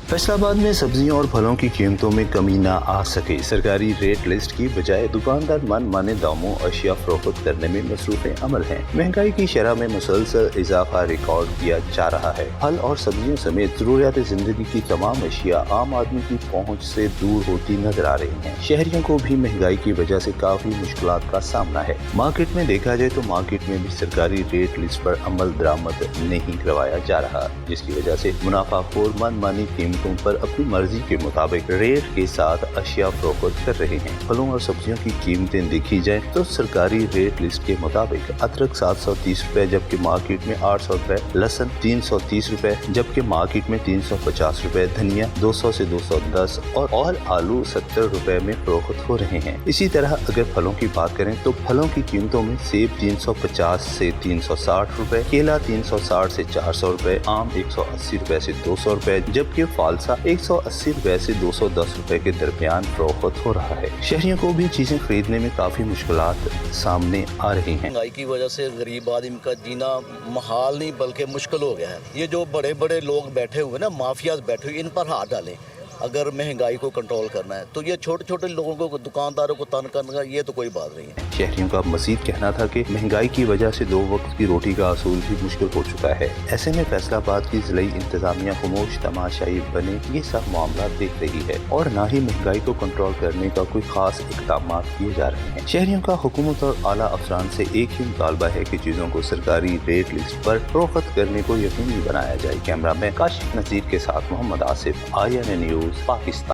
फैसलाबाद में सब्जियों और फलों की कीमतों में कमी न आ सके। सरकारी रेट लिस्ट की बजाय दुकानदार मन माने दामों अशिया फरोख्त करने में मसरूफ अमल हैं। महंगाई की शरह में मुसलसल इजाफा रिकॉर्ड किया जा रहा है। फल और सब्जियों समेत जरूरियात जिंदगी की तमाम अशिया आम आदमी की पहुँच से दूर होती नजर आ रही हैं। शहरियों को भी महंगाई की वजह से काफी मुश्किलात का सामना है। मार्केट में देखा जाए तो मार्केट में भी सरकारी रेट लिस्ट पर अमल दरामद नहीं करवाया जा रहा, जिसकी वजह से मुनाफाखोर मन मानी कीमतों पर अपनी मर्जी के मुताबिक रेट के साथ अशिया फरोख्त कर रहे हैं। फलों और सब्जियों की कीमतें देखी जाए तो सरकारी रेट लिस्ट के मुताबिक अदरक 730 रुपए जबकि मार्केट में 800 रुपए, लहसुन 330 रुपए जबकि मार्केट में 350 रुपए, धनिया 200 से 210 और आलू 70 रुपए में फरोख्त हो रहे हैं। इसी तरह अगर फलों की बात करें तो फलों की कीमतों में सेब 350 से 360 रुपए, केला 360 से 400 रुपए, आम 180 रुपए से 200 रुपए जबकि फालसा 180 रुपए से 210 रुपए के दरमियान फरोख्त हो रहा है। शहरियों को भी चीजें खरीदने में काफी मुश्किलात सामने आ रही हैं। महंगाई की वजह से गरीब आदमी का जीना महाल नहीं बल्कि मुश्किल हो गया है। ये जो बड़े बड़े लोग बैठे हुए ना, माफियाज बैठे हुए, इन पर हाथ डालें। अगर महंगाई को कंट्रोल करना है तो ये छोटे छोटे लोगों को, दुकानदारों को तंग करने का ये तो कोई बात नहीं है। शहरियों का मजीद कहना था कि महंगाई की वजह से 2 वक्त की रोटी का असूल भी मुश्किल हो चुका है। ऐसे में फैसलाबाद की जिलाई इंतजामिया खामोश तमाशाई बने ये सब मामला देख रही है और न ही महंगाई को कंट्रोल करने का कोई खास इकदाम किए जा रहे हैं। शहरियों का हुकूमत और आला अफसरान से एक ही मुतालबा है कि चीजों को सरकारी रेट लिस्ट पर फरोख्त करने को यकीनी बनाया जाए। कैमरा मैन काशिफ नजीर के साथ मोहम्मद आसिफ, INA न्यूज़, पाकिस्तान।